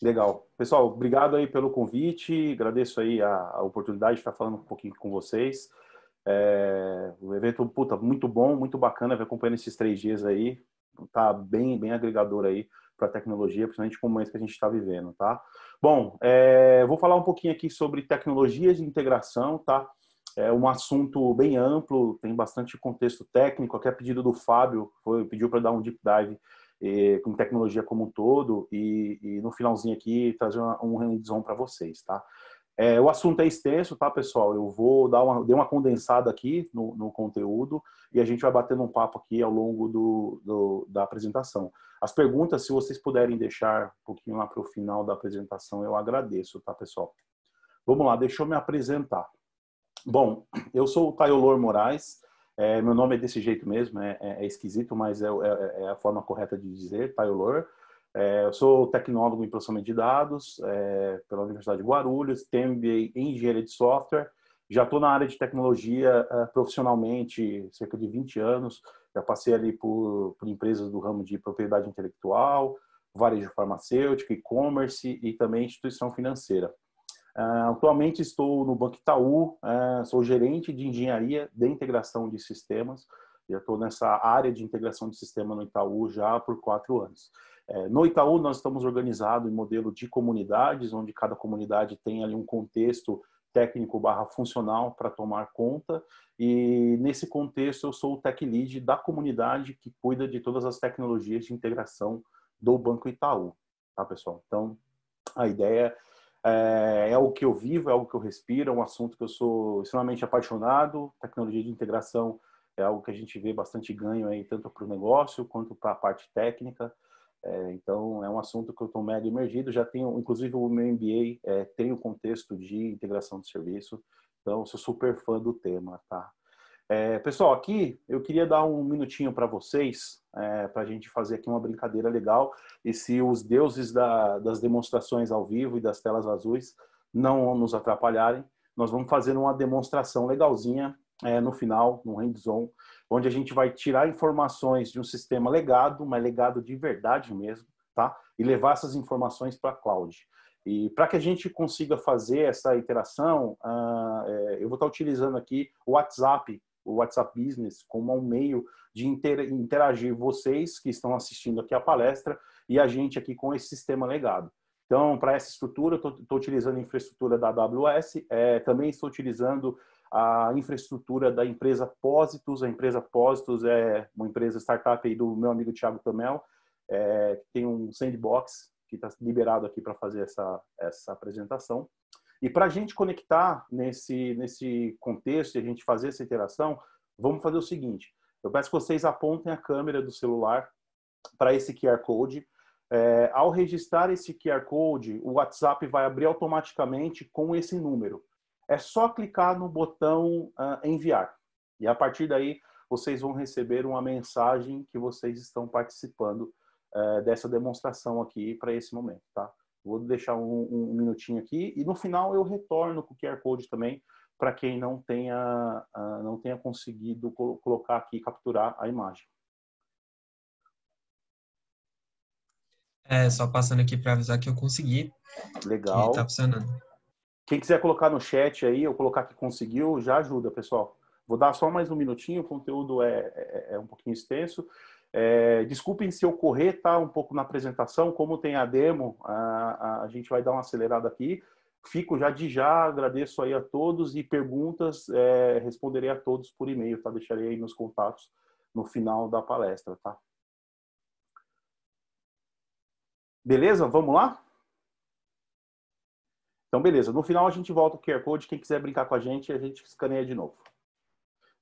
Legal. Pessoal, obrigado aí pelo convite, agradeço aí a oportunidade de estar falando um pouquinho com vocês. O evento, puta, muito bom, muito bacana, ver acompanhando esses 3 dias aí, tá bem agregador aí para a tecnologia, principalmente com o momento que a gente está vivendo, tá? Bom, vou falar um pouquinho aqui sobre tecnologias de integração, tá? É um assunto bem amplo, tem bastante contexto técnico, até pedido do Fábio, pediu para dar um deep dive com tecnologia como um todo e no finalzinho aqui trazer um hands-on para vocês, tá? O assunto é extenso, tá, pessoal? Eu vou dei uma condensada aqui no conteúdo e a gente vai batendo um papo aqui ao longo da apresentação. As perguntas, se vocês puderem deixar um pouquinho lá para o final da apresentação, eu agradeço, tá, pessoal? Vamos lá, deixa eu me apresentar. Bom, eu sou o Taiolor Moraes, meu nome é desse jeito mesmo, é esquisito, mas é a forma correta de dizer, Taiolor. Eu sou tecnólogo em processamento de dados pela Universidade de Guarulhos, tenho MBA em engenharia de software, já estou na área de tecnologia profissionalmente cerca de 20 anos, já passei ali por empresas do ramo de propriedade intelectual, varejo farmacêutico, e-commerce e também instituição financeira. Atualmente estou no Banco Itaú, sou gerente de engenharia de integração de sistemas, já estou nessa área de integração de sistema no Itaú já por 4 anos. No Itaú nós estamos organizados em modelo de comunidades, onde cada comunidade tem ali um contexto técnico/funcional para tomar conta, e nesse contexto eu sou o tech lead da comunidade que cuida de todas as tecnologias de integração do Banco Itaú, tá, pessoal? Então, a ideia é algo que eu vivo, é algo que eu respiro, é um assunto que eu sou extremamente apaixonado. Tecnologia de integração é algo que a gente vê bastante ganho aí, tanto para o negócio quanto para a parte técnica. Então, é um assunto que eu estou mega emergido. Já tenho, inclusive, o meu MBA tem o contexto de integração de serviço. Então, eu sou super fã do tema, tá? Pessoal, aqui eu queria dar um minutinho para vocês, para a gente fazer aqui uma brincadeira legal. E se os deuses das demonstrações ao vivo e das telas azuis não nos atrapalharem, nós vamos fazer uma demonstração legalzinha no final, no hands-on, onde a gente vai tirar informações de um sistema legado, mas legado de verdade mesmo, tá? E levar essas informações para a cloud. E para que a gente consiga fazer essa interação, eu vou estar utilizando aqui o WhatsApp Business como um meio de interagir vocês que estão assistindo aqui a palestra e a gente aqui com esse sistema legado. Então, para essa estrutura, eu estou utilizando a infraestrutura da AWS, também estou utilizando a infraestrutura da empresa Positus. A empresa Positus é uma empresa startup aí do meu amigo Thiago Tomel, que tem um sandbox que está liberado aqui para fazer essa apresentação. E para a gente conectar nesse contexto e a gente fazer essa interação, vamos fazer o seguinte. Eu peço que vocês apontem a câmera do celular para esse QR Code. Ao registrar esse QR Code, o WhatsApp vai abrir automaticamente com esse número. É só clicar no botão enviar. E a partir daí, vocês vão receber uma mensagem que vocês estão participando dessa demonstração aqui para esse momento, tá? Vou deixar um minutinho aqui e no final eu retorno com o QR Code também para quem não tenha conseguido colocar aqui, capturar a imagem. Só passando aqui para avisar que eu consegui. Legal. Que tá funcionando. Quem quiser colocar no chat aí, ou colocar que conseguiu, já ajuda, pessoal. Vou dar só mais um minutinho, o conteúdo é um pouquinho extenso. Desculpem se eu correr, tá, um pouco na apresentação, como tem a demo, a gente vai dar uma acelerada aqui. Fico já, agradeço aí a todos e perguntas, responderei a todos por e-mail, tá? Deixarei aí meus contatos no final da palestra, tá? Beleza? Vamos lá? Então, beleza. No final a gente volta o QR Code, quem quiser brincar com a gente escaneia de novo.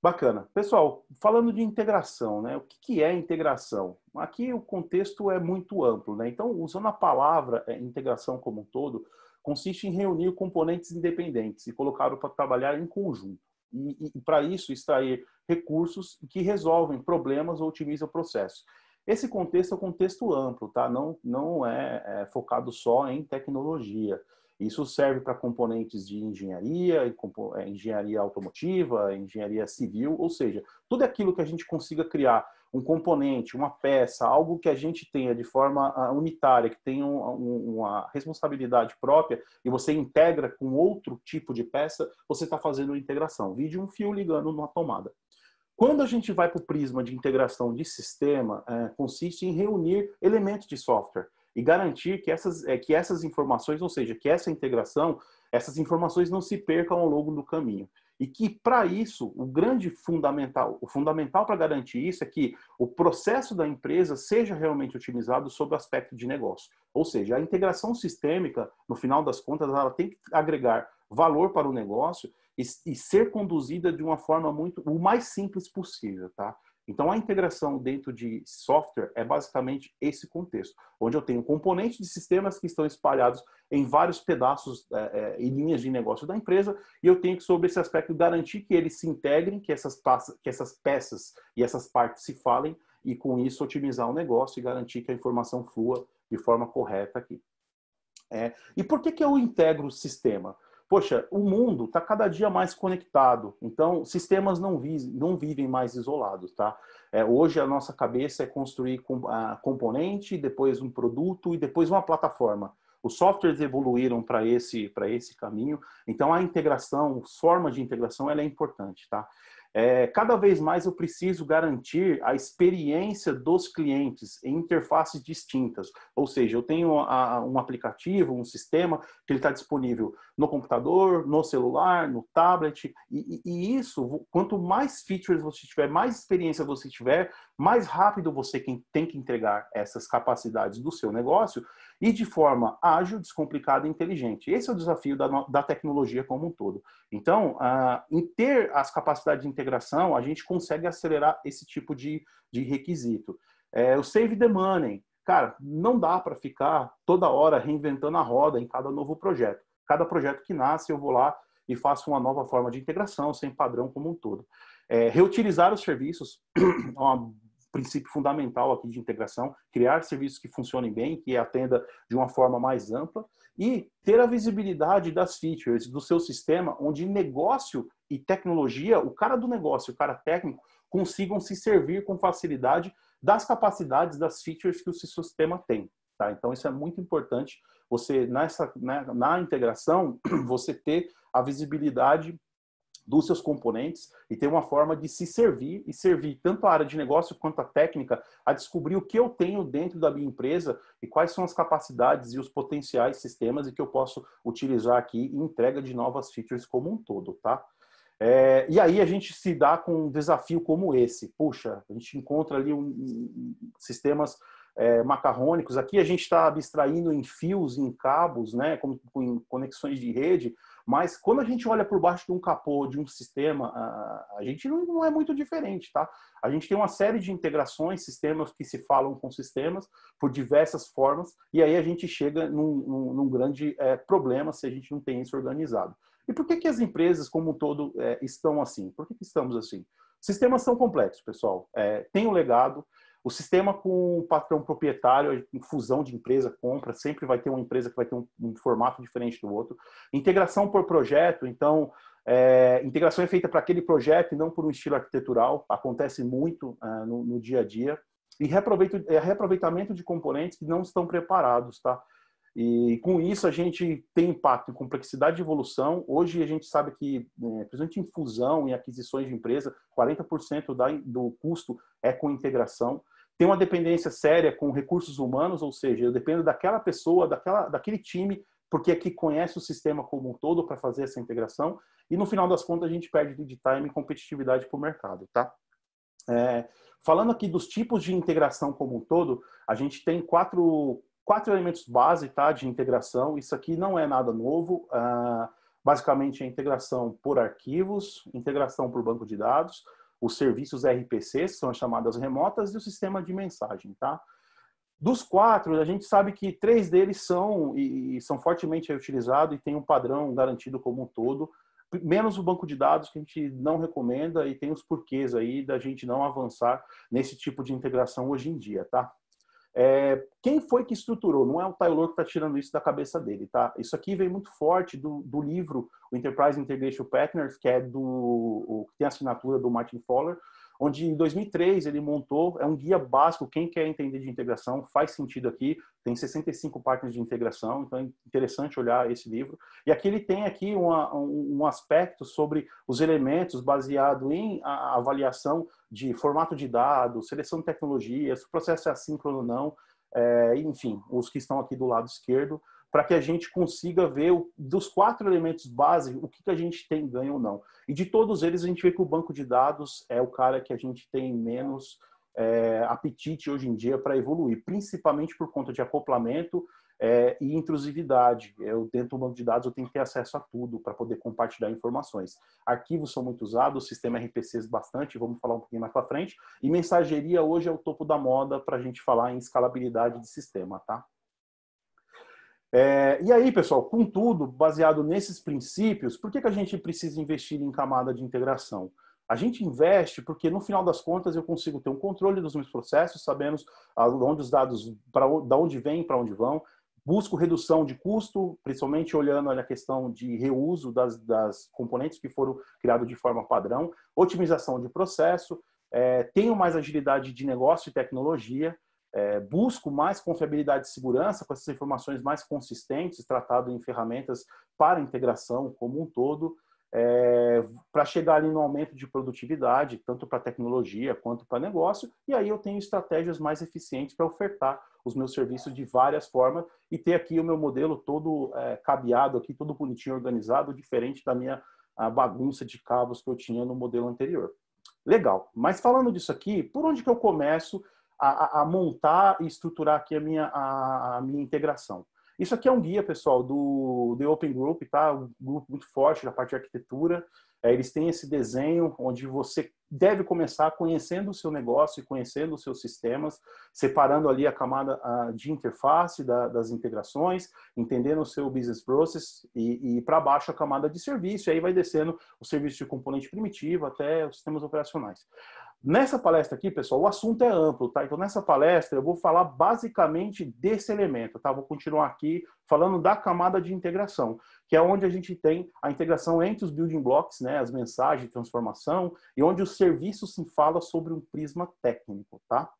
Bacana. Pessoal, falando de integração, né? O que é integração? Aqui o contexto é muito amplo, né? Então, usando a palavra integração como um todo, consiste em reunir componentes independentes e colocá-los para trabalhar em conjunto. E para isso, extrair recursos que resolvem problemas ou otimizam o processo. Esse contexto é um contexto amplo, tá? Não é focado só em tecnologia. Isso serve para componentes de engenharia, engenharia automotiva, engenharia civil, ou seja, tudo aquilo que a gente consiga criar um componente, uma peça, algo que a gente tenha de forma unitária, que tenha uma responsabilidade própria, e você integra com outro tipo de peça, você está fazendo uma integração. Vide um fio ligando numa tomada. Quando a gente vai para o prisma de integração de sistema, consiste em reunir elementos de software e garantir que essas informações, ou seja, que essa integração, essas informações não se percam ao longo do caminho. E que, para isso, o fundamental para garantir isso é que o processo da empresa seja realmente otimizado sob o aspecto de negócio. Ou seja, a integração sistêmica, no final das contas, ela tem que agregar valor para o negócio e ser conduzida de uma forma o mais simples possível, tá? Então, a integração dentro de software é basicamente esse contexto, onde eu tenho componentes de sistemas que estão espalhados em vários pedaços e linhas de negócio da empresa, e eu tenho que, sobre esse aspecto, garantir que eles se integrem, que essas peças e essas partes se falem, e com isso otimizar o negócio e garantir que a informação flua de forma correta aqui. E por que eu integro o sistema? Poxa, o mundo está cada dia mais conectado, então sistemas não vivem mais isolados, tá? Hoje a nossa cabeça é construir componente, depois um produto e depois uma plataforma. Os softwares evoluíram para esse caminho, então a integração, forma de integração, ela é importante, tá? Cada vez mais eu preciso garantir a experiência dos clientes em interfaces distintas. Ou seja, eu tenho um aplicativo, um sistema que ele está disponível no computador, no celular, no tablet. E isso, quanto mais features você tiver, mais experiência você tiver, mais rápido você tem que entregar essas capacidades do seu negócio e de forma ágil, descomplicada e inteligente. Esse é o desafio da tecnologia como um todo. Então, em ter as capacidades de integração, a gente consegue acelerar esse tipo de requisito. O save the money. Cara, não dá para ficar toda hora reinventando a roda em cada novo projeto. Cada projeto que nasce, eu vou lá e faço uma nova forma de integração, sem padrão como um todo. Reutilizar os serviços é um princípio fundamental aqui de integração, criar serviços que funcionem bem, que atenda de uma forma mais ampla, e ter a visibilidade das features do seu sistema, onde negócio e tecnologia, o cara do negócio e o cara técnico, consigam se servir com facilidade das capacidades, das features que o seu sistema tem. Tá? Então, isso é muito importante, você, na integração, você ter a visibilidade dos seus componentes e ter uma forma de se servir e servir tanto a área de negócio quanto a técnica a descobrir o que eu tenho dentro da minha empresa e quais são as capacidades e os potenciais sistemas e que eu posso utilizar aqui em entrega de novas features como um todo, tá? E aí a gente se dá com um desafio como esse. Puxa, a gente encontra ali sistemas macarrônicos. Aqui a gente está abstraindo em fios, em cabos, né, com conexões de rede, mas quando a gente olha por baixo de um capô de um sistema, a gente não é muito diferente, tá? A gente tem uma série de integrações, sistemas que se falam com sistemas por diversas formas, e aí a gente chega num grande problema se a gente não tem isso organizado. E por que as empresas como um todo estão assim? Por que estamos assim? Sistemas são complexos, pessoal. Tem um legado. O sistema com o patrão proprietário, fusão de empresa, compra, sempre vai ter uma empresa que vai ter um formato diferente do outro. Integração por projeto, então, integração é feita para aquele projeto e não por um estilo arquitetural, acontece muito no dia a dia. E reaproveitamento de componentes que não estão preparados, tá? E com isso a gente tem impacto em complexidade de evolução. Hoje a gente sabe que, principalmente em fusão e aquisições de empresa, 40% do custo é com integração. Tem uma dependência séria com recursos humanos, ou seja, eu dependo daquela pessoa, daquele time, porque é que conhece o sistema como um todo para fazer essa integração. E no final das contas a gente perde lead time e competitividade para o mercado, tá? Falando aqui dos tipos de integração como um todo, a gente tem quatro elementos base, tá, de integração. Isso aqui não é nada novo. Basicamente, a integração por arquivos, integração por banco de dados, os serviços RPCs, são as chamadas remotas, e o sistema de mensagem, tá? Dos quatro, a gente sabe que 3 deles são fortemente utilizados e tem um padrão garantido como um todo, menos o banco de dados, que a gente não recomenda, e tem os porquês aí da gente não avançar nesse tipo de integração hoje em dia, tá? Quem foi que estruturou? Não é o Taylor que está tirando isso da cabeça dele, tá? Isso aqui vem muito forte do livro, o Enterprise Integration Partners, que é que tem a assinatura do Martin Fowler, onde em 2003 ele montou, é um guia básico, quem quer entender de integração, faz sentido aqui, tem 65 páginas de integração, então é interessante olhar esse livro. E aqui ele tem aqui um aspecto sobre os elementos baseado em avaliação de formato de dados, seleção de tecnologias, se o processo é assíncrono ou não, enfim, os que estão aqui do lado esquerdo, para que a gente consiga ver dos 4 elementos base, o que a gente tem ganho ou não. E de todos eles, a gente vê que o banco de dados é o cara que a gente tem menos apetite hoje em dia para evoluir, principalmente por conta de acoplamento e intrusividade. Dentro do banco de dados, eu tenho que ter acesso a tudo para poder compartilhar informações. Arquivos são muito usados, o sistema RPCs bastante, vamos falar um pouquinho mais para frente. E mensageria hoje é o topo da moda para a gente falar em escalabilidade de sistema, tá? E aí, pessoal, contudo, baseado nesses princípios, por que a gente precisa investir em camada de integração? A gente investe porque, no final das contas, eu consigo ter um controle dos meus processos, sabendo onde os dados, da onde vêm, para onde vão. Busco redução de custo, principalmente olhando a questão de reuso das componentes que foram criados de forma padrão. Otimização de processo. Tenho mais agilidade de negócio e tecnologia. Busco mais confiabilidade e segurança com essas informações mais consistentes, tratado em ferramentas para integração como um todo, para chegar ali no aumento de produtividade, tanto para tecnologia quanto para negócio, e aí eu tenho estratégias mais eficientes para ofertar os meus serviços de várias formas e ter aqui o meu modelo todo cabeado, aqui, todo bonitinho, organizado, diferente da minha bagunça de cabos que eu tinha no modelo anterior. Legal, mas falando disso aqui, por onde que eu começo a montar e estruturar aqui a minha integração? Isso aqui é um guia, pessoal, do The Open Group, tá? Um grupo muito forte na parte de arquitetura. Eles têm esse desenho onde você deve começar conhecendo o seu negócio e conhecendo os seus sistemas, separando ali a camada de interface das integrações, entendendo o seu business process e para baixo a camada de serviço, e aí vai descendo o serviço de componente primitivo até os sistemas operacionais. Nessa palestra aqui, pessoal, o assunto é amplo, tá? Então, nessa palestra, eu vou falar basicamente desse elemento, tá? Vou continuar aqui falando da camada de integração, que é onde a gente tem a integração entre os building blocks, né? As mensagens de transformação, e onde o serviço se fala sobre um prisma técnico, tá?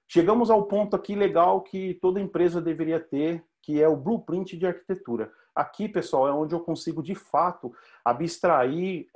Chegamos ao ponto aqui legal que toda empresa deveria ter, que é o blueprint de arquitetura. Aqui, pessoal, é onde eu consigo, de fato, abstrair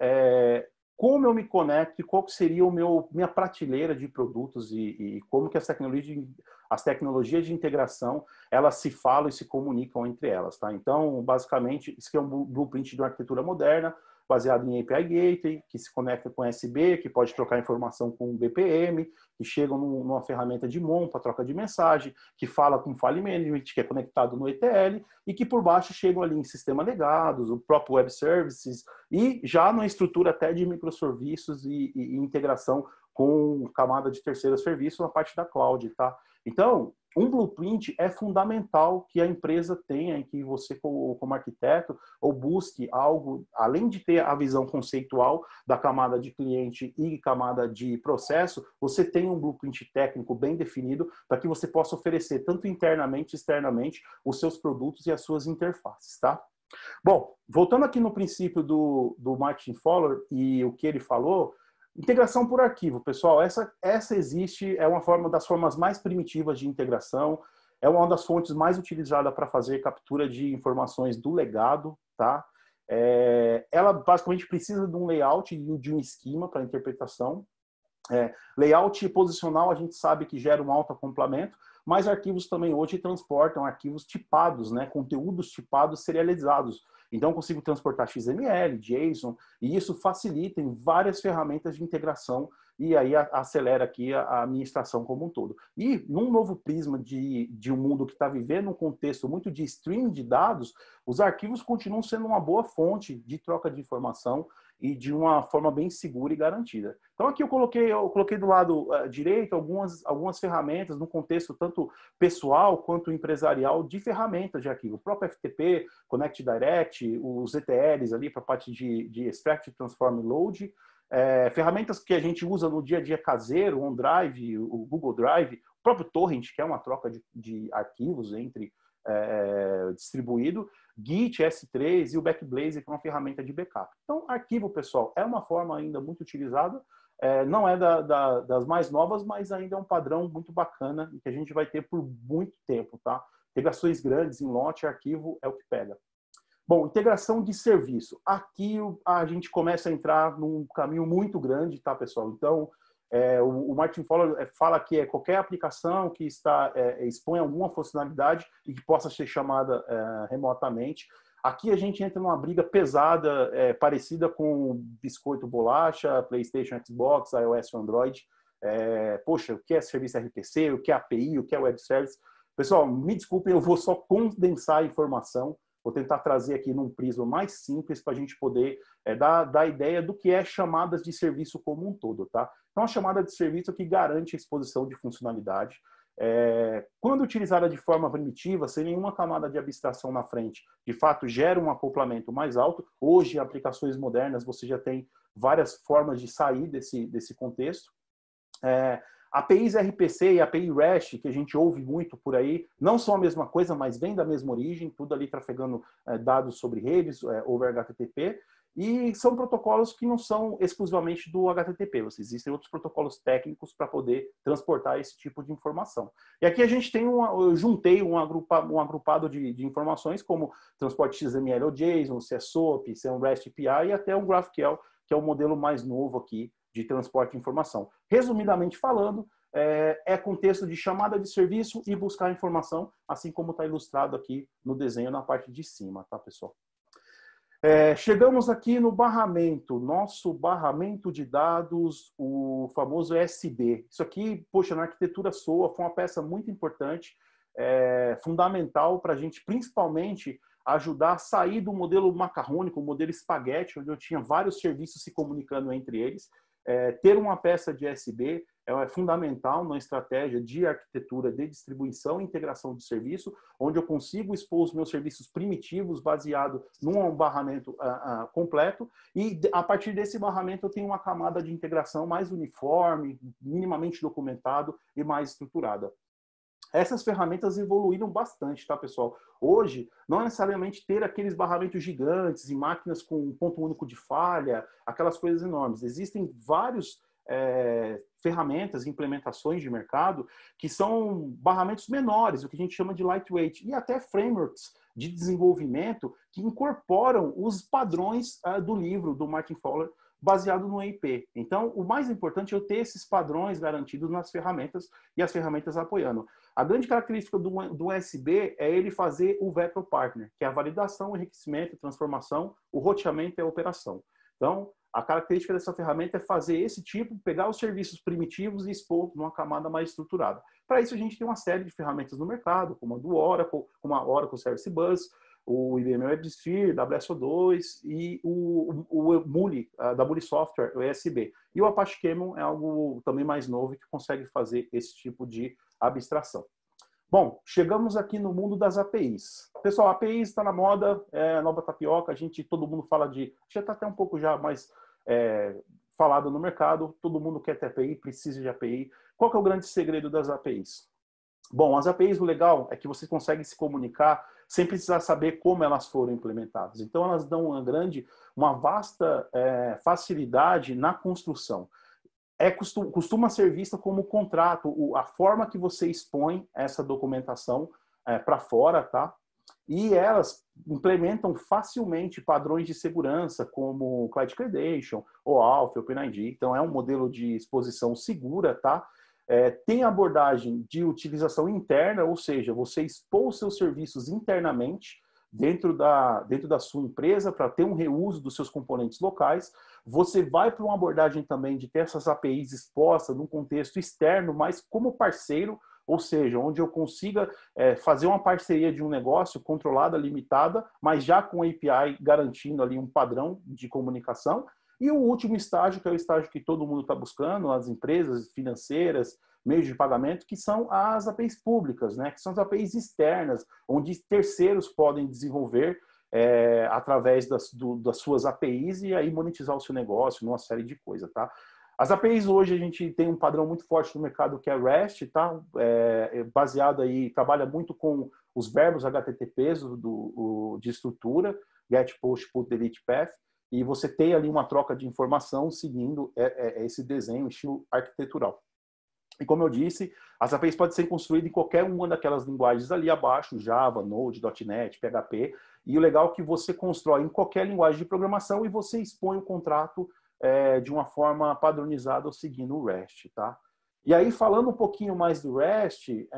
como eu me conecto e qual que seria minha prateleira de produtos e como que as tecnologias de integração, elas se falam e se comunicam entre elas, tá? Então, basicamente, isso aqui é um blueprint de uma arquitetura moderna, baseado em API Gateway, que se conecta com USB, que pode trocar informação com BPM, que chegam numa ferramenta de MON para troca de mensagem, que fala com File Management, que é conectado no ETL, e que por baixo chegam ali em sistema legados, o próprio Web Services, e já numa estrutura até de microserviços e integração com camada de terceiro serviço na parte da cloud, tá? Então, um blueprint é fundamental que a empresa tenha e que você, como arquiteto, ou busque algo, além de ter a visão conceitual da camada de cliente e camada de processo, você tem um blueprint técnico bem definido para que você possa oferecer, tanto internamente e externamente, os seus produtos e as suas interfaces, tá? Bom, voltando aqui no princípio do Martin Fowler e o que ele falou, integração por arquivo, pessoal, essa existe, é uma das formas mais primitivas de integração, é uma das fontes mais utilizadas para fazer captura de informações do legado, tá? Ela basicamente precisa de um layout e de um esquema para interpretação. Layout posicional a gente sabe que gera um autoacomplemento, mas arquivos também hoje transportam arquivos tipados, né? Conteúdos tipados serializados. Então, eu consigo transportar XML, JSON, e isso facilita em várias ferramentas de integração e aí acelera aqui a administração como um todo. E num novo prisma de um mundo que está vivendo um contexto muito de stream de dados, os arquivos continuam sendo uma boa fonte de troca de informação e de uma forma bem segura e garantida. Então, aqui eu coloquei do lado direito algumas ferramentas no contexto tanto pessoal quanto empresarial de ferramentas de arquivo. O próprio FTP, Connect Direct, os ETLs ali para a parte de Extract, Transform e Load. Ferramentas que a gente usa no dia a dia caseiro, o OneDrive, o Google Drive, o próprio Torrent, que é uma troca de arquivos entre distribuído, Git, S3 e o Backblaze, que é uma ferramenta de backup. Então, arquivo, pessoal, é uma forma ainda muito utilizada, não é das mais novas, mas ainda é um padrão muito bacana e que a gente vai ter por muito tempo, tá? Integrações grandes em lote, arquivo é o que pega. Bom, integração de serviço. Aqui a gente começa a entrar num caminho muito grande, tá, pessoal? Então, o Martin Fowler fala que qualquer aplicação que expõe alguma funcionalidade e que possa ser chamada remotamente. Aqui a gente entra numa briga pesada, parecida com biscoito bolacha, PlayStation, Xbox, iOS, Android. Poxa, o que é serviço RPC, o que é API, o que é Web Service? Pessoal, me desculpem, eu vou só condensar a informação. Vou tentar trazer aqui num prisma mais simples para a gente poder dar ideia do que é chamadas de serviço como um todo, tá? Então, a chamada de serviço é que garante a exposição de funcionalidade. Quando utilizada de forma primitiva, sem nenhuma camada de abstração na frente, de fato, gera um acoplamento mais alto. Hoje, em aplicações modernas, você já tem várias formas de sair desse contexto. APIs RPC e API REST, que a gente ouve muito por aí, não são a mesma coisa, mas vêm da mesma origem, tudo ali trafegando dados sobre redes, over HTTP, e são protocolos que não são exclusivamente do HTTP, existem outros protocolos técnicos para poder transportar esse tipo de informação. E aqui a gente tem eu juntei um agrupado de informações, como transporte XML ou JSON, se é SOAP, se é um REST API, e até um GraphQL, que é o modelo mais novo aqui, de transporte de informação. Resumidamente falando, contexto de chamada de serviço e buscar informação, assim como está ilustrado aqui no desenho na parte de cima, tá, pessoal? Chegamos aqui no barramento, nosso barramento de dados, o famoso SB. Isso aqui, poxa, na arquitetura SOA foi uma peça muito importante, fundamental para a gente, principalmente, ajudar a sair do modelo macarrônico, o modelo espaguete, onde eu tinha vários serviços se comunicando entre eles. Ter uma peça de SB é fundamental na estratégia de arquitetura de distribuição e integração de serviço, onde eu consigo expor os meus serviços primitivos baseado num barramento completo, e a partir desse barramento eu tenho uma camada de integração mais uniforme, minimamente documentado e mais estruturada. Essas ferramentas evoluíram bastante, tá, pessoal? Hoje, não necessariamente ter aqueles barramentos gigantes e máquinas com ponto único de falha, aquelas coisas enormes. Existem vários ferramentas, implementações de mercado que são barramentos menores, o que a gente chama de lightweight, e até frameworks de desenvolvimento que incorporam os padrões do livro do Martin Fowler, baseado no EIP. Então, o mais importante é eu ter esses padrões garantidos nas ferramentas e as ferramentas apoiando. A grande característica do USB é ele fazer o Vector Partner, que é a validação, o enriquecimento, a transformação, o roteamento e a operação. Então, a característica dessa ferramenta é fazer esse tipo, pegar os serviços primitivos e expor numa camada mais estruturada. Para isso, a gente tem uma série de ferramentas no mercado, como a do Oracle, como a Oracle Service Bus, o IBM WebSphere, WSO2 e o Muli, da Muli Software, o ESB. E o Apache Camel é algo também mais novo que consegue fazer esse tipo de abstração. Bom, chegamos aqui no mundo das APIs. Pessoal, APIs está na moda, a nova tapioca, todo mundo fala já está até um pouco já mais falado no mercado, todo mundo quer ter API, precisa de API. Qual que é o grande segredo das APIs? Bom, as APIs, o legal é que você consegue se comunicar sem precisar saber como elas foram implementadas. Então, elas dão uma vasta facilidade na construção. Costuma ser vista como contrato, a forma que você expõe essa documentação para fora, tá? E elas implementam facilmente padrões de segurança, como Cloud Credential, OAuth, OpenID. Então, é um modelo de exposição segura, tá? Tem abordagem de utilização interna, ou seja, você expor os seus serviços internamente dentro da sua empresa para ter um reuso dos seus componentes locais. Você vai para uma abordagem também de ter essas APIs expostas num contexto externo, mas como parceiro, ou seja, onde eu consiga fazer uma parceria de um negócio controlada, limitada, mas já com API garantindo ali um padrão de comunicação. E o último estágio, que é o estágio que todo mundo está buscando, as empresas financeiras, meios de pagamento, que são as APIs públicas, né? Que são as APIs externas, onde terceiros podem desenvolver através das suas APIs e aí monetizar o seu negócio numa série de coisas, tá? As APIs hoje a gente tem um padrão muito forte no mercado que é REST, tá? Baseado aí, trabalha muito com os verbos HTTPs de estrutura, get, post, put, delete, path, e você tem ali uma troca de informação seguindo esse desenho, estilo arquitetural. E como eu disse, as APIs podem ser construídas em qualquer uma daquelas linguagens ali abaixo, Java, Node, .NET, PHP, e o legal é que você constrói em qualquer linguagem de programação e você expõe o contrato de uma forma padronizada ou seguindo o REST, tá? E aí, falando um pouquinho mais do REST,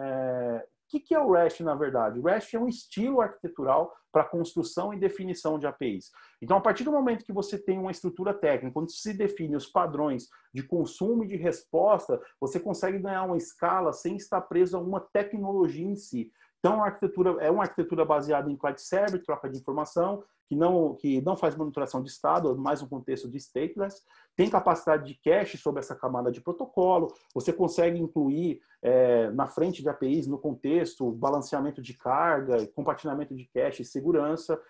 o que é o REST, na verdade? O REST é um estilo arquitetural para construção e definição de APIs. Então, a partir do momento que você tem uma estrutura técnica, quando se define os padrões de consumo e de resposta, você consegue ganhar uma escala sem estar preso a uma tecnologia em si. Então, a arquitetura é uma arquitetura baseada em client server, troca de informação, que não faz monitoração de estado, mais um contexto de stateless, tem capacidade de cache sobre essa camada de protocolo, você consegue incluir na frente de APIs, no contexto, balanceamento de carga, compartilhamento de cache e segurança,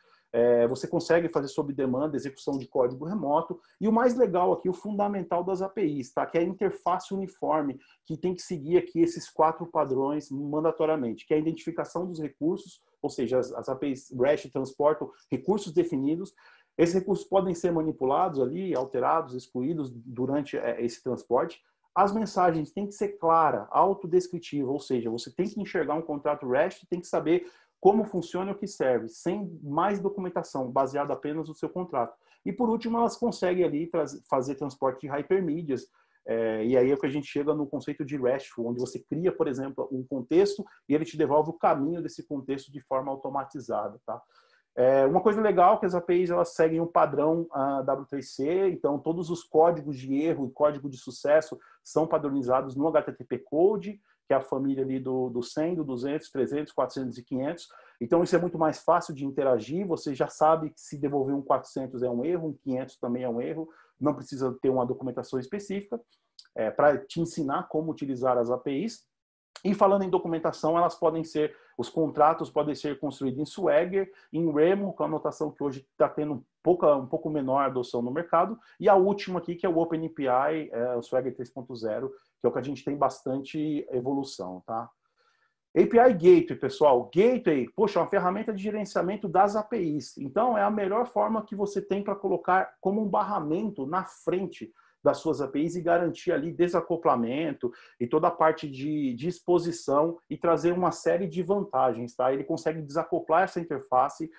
você consegue fazer sob demanda, execução de código remoto, e o mais legal aqui, o fundamental das APIs, tá? Que é a interface uniforme, que tem que seguir aqui esses 4 padrões mandatoriamente, que é a identificação dos recursos, ou seja, as APIs REST transportam recursos definidos. Esses recursos podem ser manipulados ali, alterados, excluídos durante esse transporte. As mensagens têm que ser claras, autodescritivas, ou seja, você tem que enxergar um contrato REST, tem que saber como funciona e o que serve, sem mais documentação, baseada apenas no seu contrato. E por último, elas conseguem ali fazer transporte de hypermídias, e aí é que a gente chega no conceito de RESTful, onde você cria, por exemplo, um contexto e ele te devolve o caminho desse contexto de forma automatizada, tá? Uma coisa legal é que as APIs elas seguem um padrão W3C, então todos os códigos de erro e código de sucesso são padronizados no HTTP Code, que é a família ali do 100, do 200, 300, 400 e 500. Então isso é muito mais fácil de interagir, você já sabe que se devolver um 400 é um erro, um 500 também é um erro, não precisa ter uma documentação específica para te ensinar como utilizar as APIs. E falando em documentação, os contratos podem ser construídos em Swagger, em Remo, com a notação que hoje está tendo um pouco menor adoção no mercado, e a última aqui, que é o OpenAPI, o Swagger 3.0, que é o que a gente tem bastante evolução, tá? API Gateway, pessoal. Gateway, poxa, é uma ferramenta de gerenciamento das APIs. Então, é a melhor forma que você tem para colocar como um barramento na frente das suas APIs e garantir ali desacoplamento e toda a parte de exposição e trazer uma série de vantagens, tá? Ele consegue desacoplar essa interface.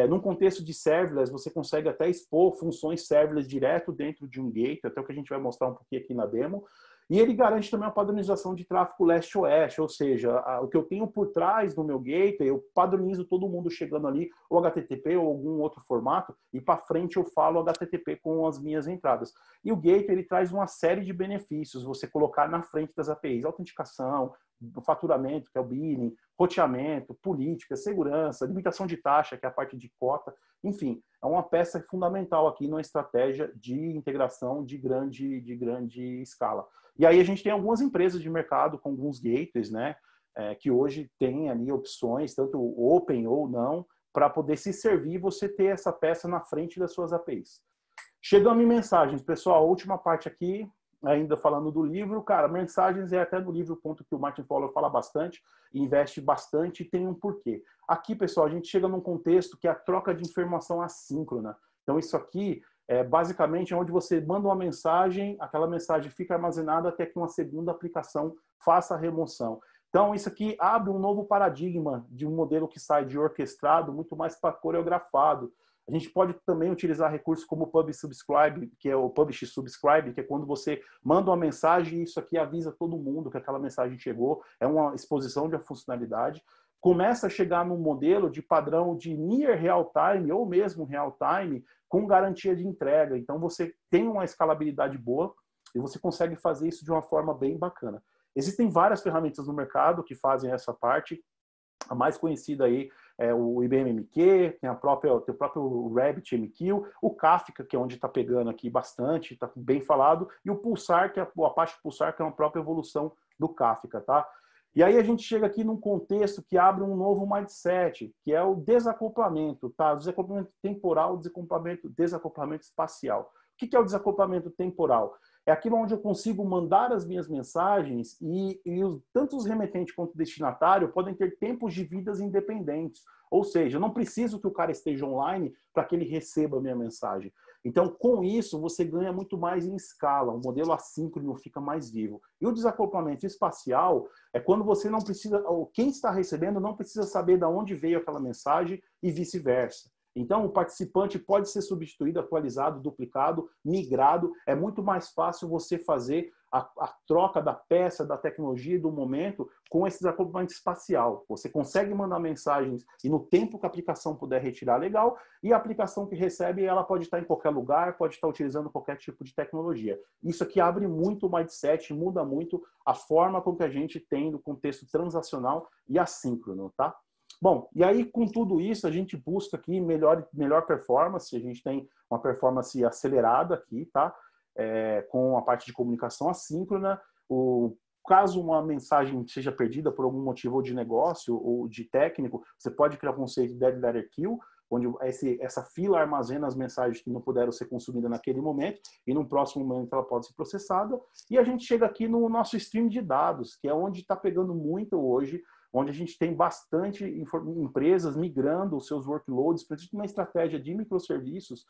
Num contexto de serverless, você consegue até expor funções serverless direto dentro de um gateway, até o que a gente vai mostrar um pouquinho aqui na demo. E ele garante também a padronização de tráfego leste-oeste, ou seja, o que eu tenho por trás do meu gateway, eu padronizo todo mundo chegando ali, ou HTTP ou algum outro formato, e para frente eu falo HTTP com as minhas entradas. E o gateway ele traz uma série de benefícios, você colocar na frente das APIs, autenticação, faturamento, que é o billing, roteamento, política, segurança, limitação de taxa, que é a parte de cota, enfim, é uma peça fundamental aqui numa estratégia de integração de grande escala. E aí a gente tem algumas empresas de mercado com alguns gateways, né, que hoje tem ali opções, tanto open ou não, para poder se servir e você ter essa peça na frente das suas APIs. Chegando em mensagens, pessoal, a última parte aqui, ainda falando do livro, cara, mensagens é até no livro ponto que o Martin Fowler fala bastante, investe bastante e tem um porquê. Aqui, pessoal, a gente chega num contexto que é a troca de informação assíncrona. Então, isso aqui é basicamente onde você manda uma mensagem, aquela mensagem fica armazenada até que uma segunda aplicação faça a remoção. Então, isso aqui abre um novo paradigma de um modelo que sai de orquestrado muito mais para coreografado. A gente pode também utilizar recursos como o Publish Subscribe, que é o Publish Subscribe, que é quando você manda uma mensagem e isso aqui avisa todo mundo que aquela mensagem chegou, é uma exposição de uma funcionalidade. Começa a chegar num modelo de padrão de near real time ou mesmo real time com garantia de entrega. Então, você tem uma escalabilidade boa e você consegue fazer isso de uma forma bem bacana. Existem várias ferramentas no mercado que fazem essa parte. A mais conhecida aí é o IBM MQ, tem o próprio RabbitMQ, o Kafka, que é onde está pegando aqui bastante, está bem falado, e o Pulsar, que é o Apache Pulsar, que é uma própria evolução do Kafka, tá? E aí a gente chega aqui num contexto que abre um novo mindset, que é o desacoplamento, tá? O desacoplamento temporal, desacoplamento espacial. O que é o desacoplamento temporal? é aquilo onde eu consigo mandar as minhas mensagens e tanto os remetentes quanto o destinatário podem ter tempos de vidas independentes. Ou seja, eu não preciso que o cara esteja online para que ele receba a minha mensagem. Então, com isso, você ganha muito mais em escala, o modelo assíncrono fica mais vivo. E o desacoplamento espacial é quando você não precisa, ou quem está recebendo não precisa saber de onde veio aquela mensagem e vice-versa. Então, o participante pode ser substituído, atualizado, duplicado, migrado. É muito mais fácil você fazer a troca da peça, da tecnologia, do momento, com esse desacoplamento espacial. Você consegue mandar mensagens e no tempo que a aplicação puder retirar, legal. E a aplicação que recebe, ela pode estar em qualquer lugar, pode estar utilizando qualquer tipo de tecnologia. Isso aqui abre muito o mindset, muda muito a forma com que a gente tem no contexto transacional e assíncrono, tá? Bom, e aí com tudo isso a gente busca aqui melhor performance, a gente tem uma performance acelerada aqui, tá? Com a parte de comunicação assíncrona. Caso uma mensagem seja perdida por algum motivo ou de negócio ou de técnico, você pode criar o conceito de Dead Letter Kill, onde essa fila armazena as mensagens que não puderam ser consumidas naquele momento e no próximo momento ela pode ser processada. E a gente chega aqui no nosso stream de dados, que é onde está pegando muito hoje, onde a gente tem bastante empresas migrando os seus workloads, principalmente uma estratégia de microserviços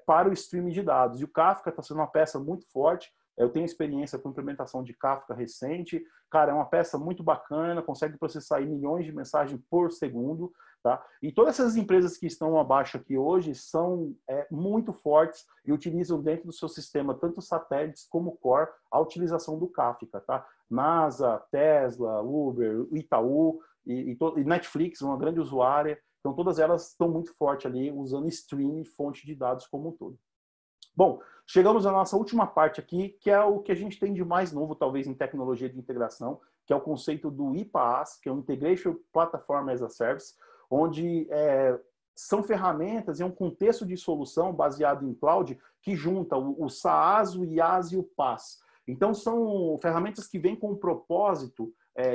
para o streaming de dados. E o Kafka está sendo uma peça muito forte. Eu tenho experiência com implementação de Kafka recente. Cara, é uma peça muito bacana, consegue processar aí milhões de mensagens por segundo. Tá? E todas essas empresas que estão abaixo aqui hoje são muito fortes e utilizam dentro do seu sistema tanto satélites como core a utilização do Kafka. Tá? NASA, Tesla, Uber, Itaú e Netflix, uma grande usuária. Então, todas elas estão muito fortes ali usando streaming, fonte de dados como um todo. Bom, chegamos à nossa última parte aqui, que é o que a gente tem de mais novo, talvez, em tecnologia de integração, que é o conceito do IPaaS, que é o Integration Platform as a Service, onde são ferramentas e um contexto de solução baseado em cloud que junta o SaaS, o IaaS e o PaaS. Então, são ferramentas que vêm com o propósito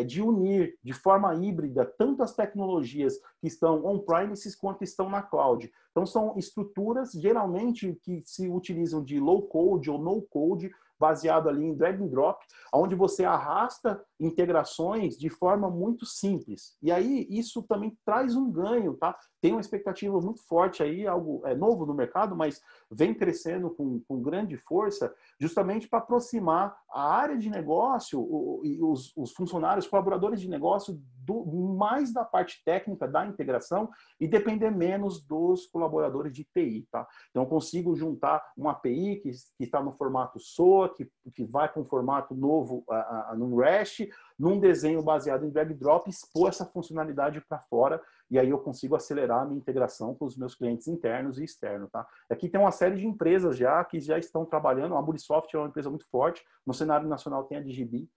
de unir de forma híbrida tanto as tecnologias que estão on-premises quanto estão na cloud. Então, são estruturas, geralmente, que se utilizam de low-code ou no-code, baseado ali em drag and drop, onde você arrasta integrações de forma muito simples. E aí, isso também traz um ganho, tá? Tem uma expectativa muito forte aí, algo novo no mercado, mas vem crescendo com grande força, justamente para aproximar a área de negócio e os funcionários, colaboradores de negócio, mais da parte técnica da integração e depender menos dos colaboradores de TI. Tá? Então, eu consigo juntar uma API que está no formato SOA, que vai com um formato novo no REST, num desenho baseado em drag and drop, expor essa funcionalidade para fora, e aí eu consigo acelerar a minha integração com os meus clientes internos e externos. Tá? Aqui tem uma série de empresas que já estão trabalhando, a Burisoft é uma empresa muito forte, no cenário nacional tem a DigiBee,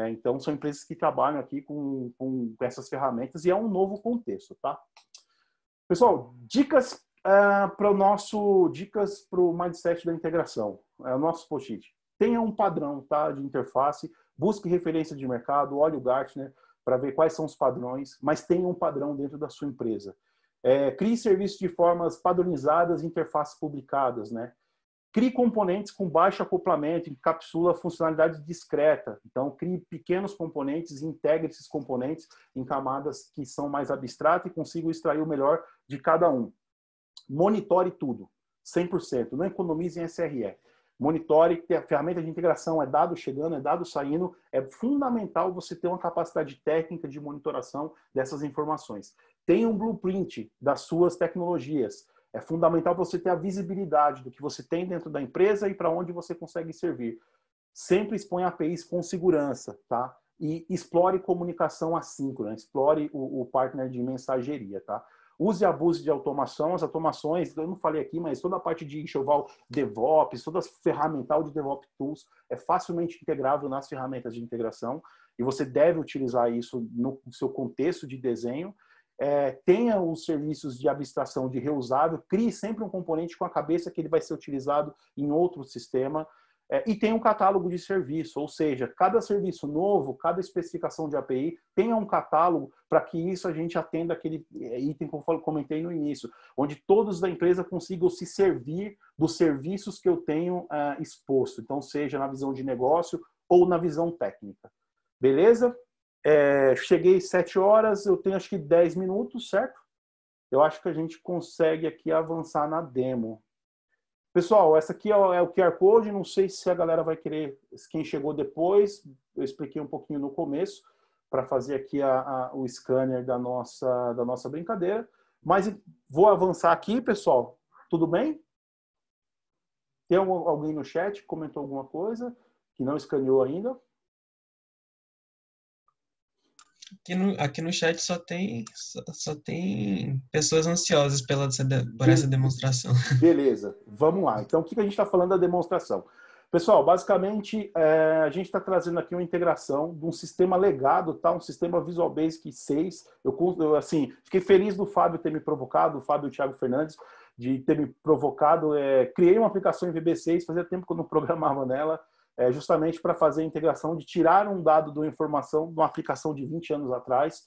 então são empresas que trabalham aqui com essas ferramentas e é um novo contexto. Tá? Pessoal, dicas para o mindset da integração, o nosso post-it. Tenha um padrão, tá, de interface, busque referência de mercado, olhe o Gartner para ver quais são os padrões, mas tenha um padrão dentro da sua empresa. Crie serviços de formas padronizadas, interfaces publicadas, né? Crie componentes com baixo acoplamento, encapsula funcionalidade discreta. Então, crie pequenos componentes e integre esses componentes em camadas que são mais abstratas e consiga extrair o melhor de cada um. Monitore tudo, 100%. Não economize em SRE. Monitore, que a ferramenta de integração é dado chegando, é dado saindo. É fundamental você ter uma capacidade técnica de monitoração dessas informações. Tenha um blueprint das suas tecnologias. É fundamental você ter a visibilidade do que você tem dentro da empresa e para onde você consegue servir. Sempre exponha APIs com segurança, tá? E explore comunicação assíncrona, explore o partner de mensageria, tá? Use e abuse de automação. As automações, eu não falei aqui, mas toda a parte de enxoval DevOps, toda a ferramental de DevOps Tools é facilmente integrável nas ferramentas de integração e você deve utilizar isso no seu contexto de desenho. Tenha os serviços de abstração de reusável, crie sempre um componente com a cabeça que ele vai ser utilizado em outro sistema. E tem um catálogo de serviço, ou seja, cada serviço novo, cada especificação de API tenha um catálogo para que isso a gente atenda aquele item que eu comentei no início, onde todos da empresa consigam se servir dos serviços que eu tenho exposto, então seja na visão de negócio ou na visão técnica. Beleza? Cheguei 7 horas, eu tenho acho que 10 minutos, certo? Eu acho que a gente consegue aqui avançar na demo. Pessoal, essa aqui é o QR Code, não sei se a galera vai querer, quem chegou depois, eu expliquei um pouquinho no começo, para fazer aqui o scanner da nossa brincadeira, mas vou avançar aqui, pessoal, tudo bem? Tem alguém no chat que comentou alguma coisa, que não escaneou ainda? Aqui no chat só tem pessoas ansiosas por essa demonstração. Beleza, vamos lá. Então, o que a gente está falando da demonstração? Pessoal, basicamente, a gente está trazendo aqui uma integração de um sistema legado, tá? Um sistema Visual Basic 6. Eu assim, fiquei feliz do Fábio ter me provocado, o Fábio e o Thiago Fernandes, de ter me provocado. Criei uma aplicação em VB6, fazia tempo que eu não programava nela, justamente para fazer a integração de tirar um dado de uma informação de uma aplicação de 20 anos atrás,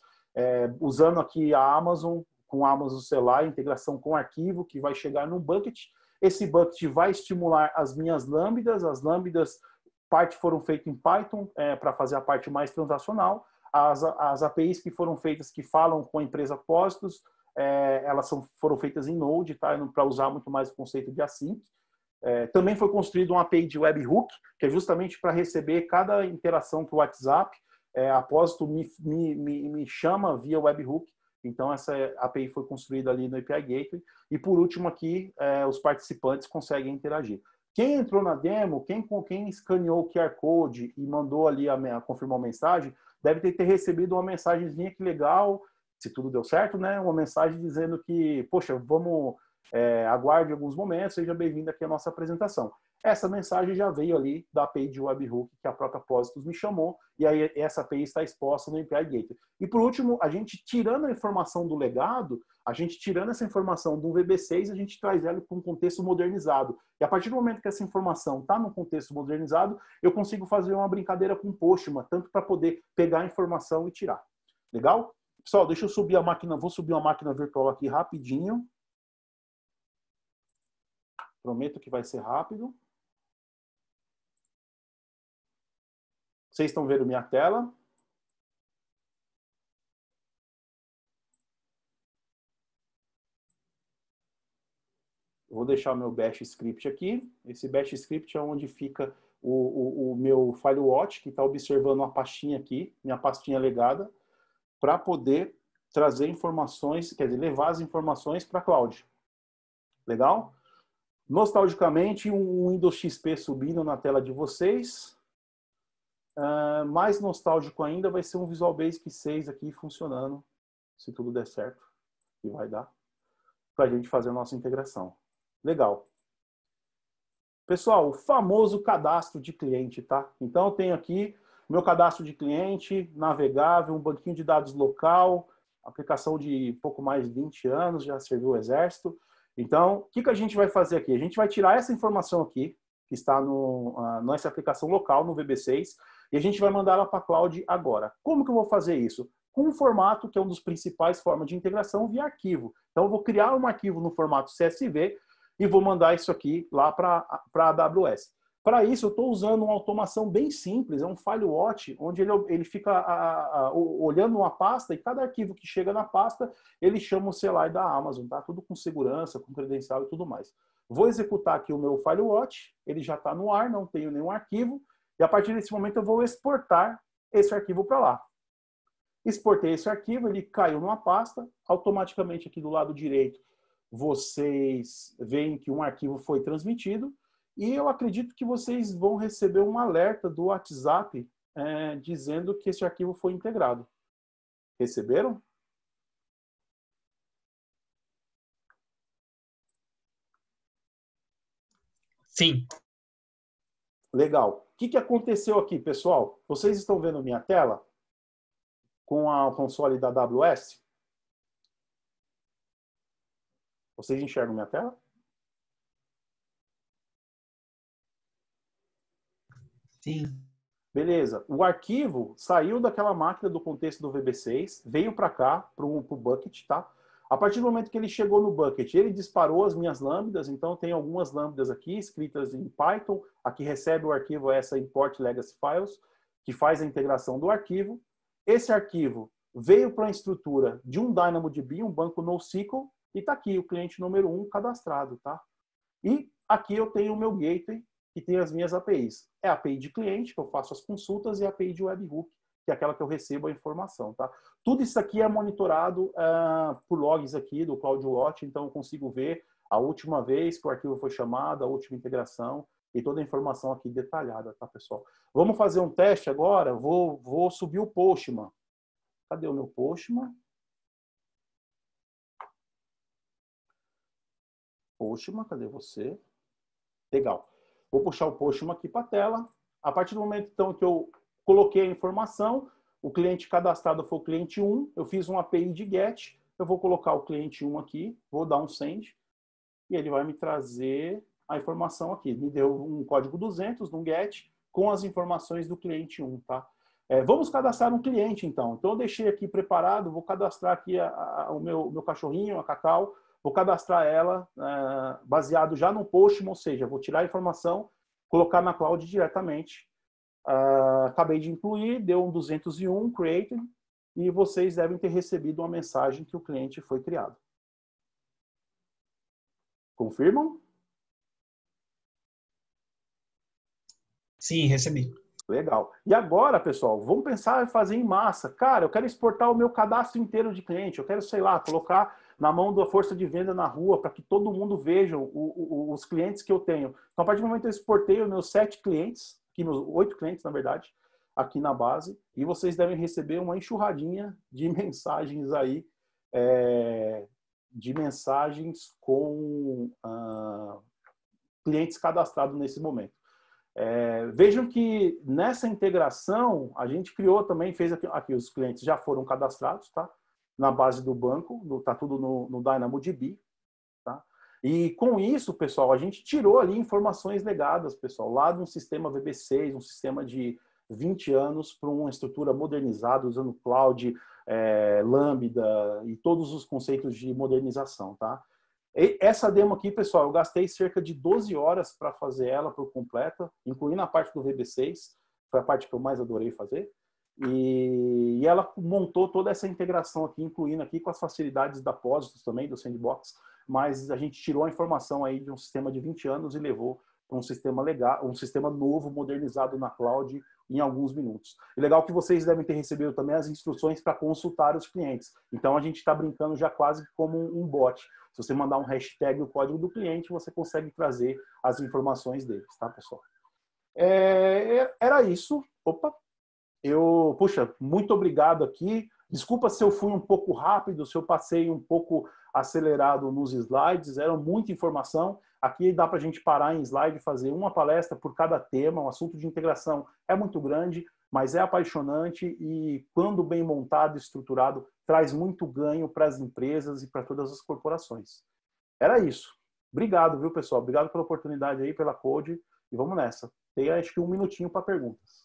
usando aqui a Amazon, com a Amazon Celular, integração com arquivo, que vai chegar no bucket. Esse bucket vai estimular as minhas lambdas. As lambdas, parte foram feitas em Python, para fazer a parte mais transacional. As APIs que foram feitas, que falam com a empresa Apósitos, elas foram feitas em Node, tá? Para usar muito mais o conceito de async. Também foi construído uma API de webhook, que é justamente para receber cada interação que o WhatsApp, Apósito me chama via webhook. Então, essa API foi construída ali no API Gateway. E, por último, aqui, os participantes conseguem interagir. Quem entrou na demo, quem escaneou o QR Code e mandou ali, confirmou a mensagem, deve ter recebido uma mensagenzinha, que legal, se tudo deu certo, né? Uma mensagem dizendo que, poxa, aguarde alguns momentos, seja bem-vindo aqui à nossa apresentação. Essa mensagem já veio ali da API de webhook que a própria Apósitos me chamou, e aí essa API está exposta no API Gateway. E por último, a gente tirando a informação do legado, a gente tirando essa informação do VB6, a gente traz ela para um contexto modernizado. E a partir do momento que essa informação está no contexto modernizado, eu consigo fazer uma brincadeira com o Postman, tanto para poder pegar a informação e tirar. Legal? Pessoal, deixa eu subir a máquina, vou subir uma máquina virtual aqui rapidinho. Prometo que vai ser rápido. Vocês estão vendo minha tela? Eu vou deixar o meu bash script aqui. Esse bash script é onde fica o meu FileWatch, que está observando uma pastinha aqui, minha pastinha legada, para poder trazer informações, quer dizer, levar as informações para a cloud. Legal? Nostalgicamente, um Windows XP subindo na tela de vocês. Mais nostálgico ainda vai ser um Visual Basic 6 aqui funcionando, se tudo der certo, e vai dar, para a gente fazer a nossa integração. Legal. Pessoal, o famoso cadastro de cliente, tá? Então, eu tenho aqui o meu cadastro de cliente, navegável, um banquinho de dados local, aplicação de pouco mais de 20 anos, já serviu o Exército. Então, o que a gente vai fazer aqui? A gente vai tirar essa informação aqui, que está nessa aplicação local, no VB6, e a gente vai mandar ela para a cloud agora. Como que eu vou fazer isso? Com um formato que é uma das principais formas de integração via arquivo. Então, eu vou criar um arquivo no formato CSV e vou mandar isso aqui lá para a AWS. Para isso, eu estou usando uma automação bem simples, é um FileWatch, onde ele fica olhando uma pasta, e cada arquivo que chega na pasta, ele chama o CLI da Amazon, tá? Tudo com segurança, com credencial e tudo mais. Vou executar aqui o meu FileWatch, ele já está no ar, não tenho nenhum arquivo, e a partir desse momento eu vou exportar esse arquivo para lá. Exportei esse arquivo, ele caiu numa pasta, automaticamente aqui do lado direito vocês veem que um arquivo foi transmitido, e eu acredito que vocês vão receber um alerta do WhatsApp dizendo que esse arquivo foi integrado. Receberam? Sim. Legal. O que aconteceu aqui, pessoal? Vocês estão vendo minha tela? Com o console da AWS? Vocês enxergam minha tela? Sim. Beleza. O arquivo saiu daquela máquina do contexto do VB6, veio para cá, para o bucket, tá? A partir do momento que ele chegou no bucket, ele disparou as minhas lambdas, então tem algumas lambdas aqui escritas em Python. Aqui recebe o arquivo essa import legacy files, que faz a integração do arquivo. Esse arquivo veio para a estrutura de um DynamoDB, um banco NoSQL, e está aqui o cliente número 1 cadastrado, tá? E aqui eu tenho o meu gateway, que tem as minhas APIs. É a API de cliente, que eu faço as consultas, e a API de webhook, que é aquela que eu recebo a informação, tá? Tudo isso aqui é monitorado por logs aqui do CloudWatch, então eu consigo ver a última vez que o arquivo foi chamado, a última integração, e toda a informação aqui detalhada, tá, pessoal? Vamos fazer um teste agora? Vou subir o Postman. Cadê o meu Postman? Postman, cadê você? Legal. Vou puxar o Postman aqui para a tela. A partir do momento então, que eu coloquei a informação, o cliente cadastrado foi o cliente 1, eu fiz uma API de GET, eu vou colocar o cliente 1 aqui, vou dar um send, e ele vai me trazer a informação aqui. Me deu um código 200 no GET com as informações do cliente 1, tá? Vamos cadastrar um cliente, então. Então, eu deixei aqui preparado, vou cadastrar aqui o meu cachorrinho, a Cacau, vou cadastrar ela baseado já no Postman, ou seja, vou tirar a informação, colocar na cloud diretamente. Acabei de incluir, deu um 201, created, e vocês devem ter recebido uma mensagem que o cliente foi criado. Confirmam? Sim, recebi. Legal. E agora, pessoal, vamos pensar em fazer em massa. Cara, eu quero exportar o meu cadastro inteiro de cliente. Eu quero, sei lá, colocar na mão da força de venda na rua para que todo mundo veja os clientes que eu tenho. Então, a partir do momento que eu exportei os meus 7 clientes, aqui meus 8 clientes, na verdade, aqui na base, e vocês devem receber uma enxurradinha de mensagens aí, de mensagens com clientes cadastrados nesse momento. Vejam que nessa integração a gente criou também, fez aqui os clientes já foram cadastrados, tá? Na base do banco, tá tudo no DynamoDB, tá? E com isso, pessoal, a gente tirou ali informações legadas, pessoal, lá de um sistema VB6, um sistema de 20 anos para uma estrutura modernizada, usando cloud, Lambda e todos os conceitos de modernização, tá? Essa demo aqui, pessoal, eu gastei cerca de 12 horas para fazer ela por completa, incluindo a parte do VB6, foi a parte que eu mais adorei fazer. E ela montou toda essa integração aqui, incluindo aqui com as facilidades da Positos também, do Sandbox, mas a gente tirou a informação aí de um sistema de 20 anos e levou para um sistema legal, um sistema novo, modernizado na cloud em alguns minutos. E legal que vocês devem ter recebido também as instruções para consultar os clientes. Então a gente está brincando já quase como um bot. Se você mandar um hashtag o código do cliente, você consegue trazer as informações deles, tá, pessoal? Era isso. Opa! Puxa, muito obrigado aqui. Desculpa se eu fui um pouco rápido, se eu passei um pouco acelerado nos slides, era muita informação. Aqui dá para a gente parar em slide e fazer uma palestra por cada tema. O assunto de integração é muito grande, mas é apaixonante e, quando bem montado e estruturado, traz muito ganho para as empresas e para todas as corporações. Era isso. Obrigado, viu, pessoal? Obrigado pela oportunidade aí, pela Code, e vamos nessa. Tem, acho que, um minutinho para perguntas.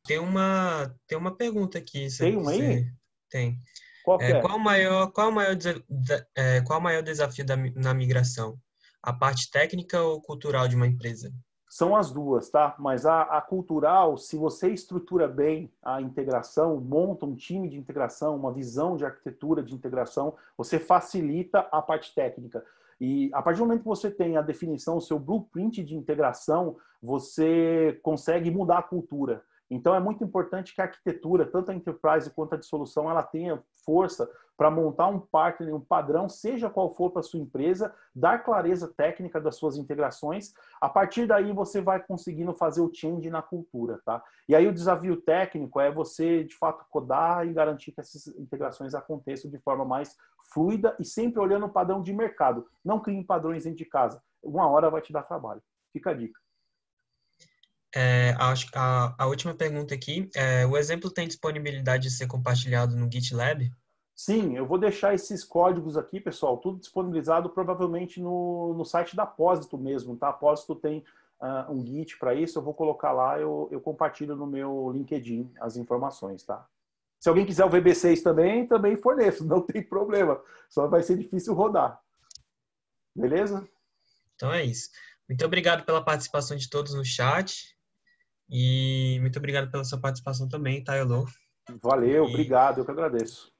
Tem uma pergunta aqui, se Tem uma aí? tem. Qual que é? Qual o maior desafio na migração? A parte técnica ou cultural de uma empresa? São as duas, tá? Mas a cultural, se você estrutura bem a integração, monta um time de integração, uma visão de arquitetura de integração, você facilita a parte técnica. E a partir do momento que você tem a definição, o seu blueprint de integração, você consegue mudar a cultura. Então, é muito importante que a arquitetura, tanto a enterprise quanto a de solução, ela tenha força para montar um partner, um padrão, seja qual for para a sua empresa, dar clareza técnica das suas integrações. A partir daí, você vai conseguindo fazer o change na cultura, tá? E aí, o desafio técnico é você, de fato, codar e garantir que essas integrações aconteçam de forma mais fluida e sempre olhando o padrão de mercado. Não criem padrões dentro de casa. Uma hora vai te dar trabalho. Fica a dica. A última pergunta aqui, o exemplo tem disponibilidade de ser compartilhado no GitLab? Sim, eu vou deixar esses códigos aqui, pessoal, tudo disponibilizado provavelmente no site da Apósito mesmo, tá? A Apósito tem um Git para isso, eu vou colocar lá, eu compartilho no meu LinkedIn as informações, tá? Se alguém quiser o VB6 também forneço, não tem problema, só vai ser difícil rodar. Beleza? Então é isso. Muito obrigado pela participação de todos no chat e muito obrigado pela sua participação também, tá, Elô? Valeu, E obrigado, eu que agradeço.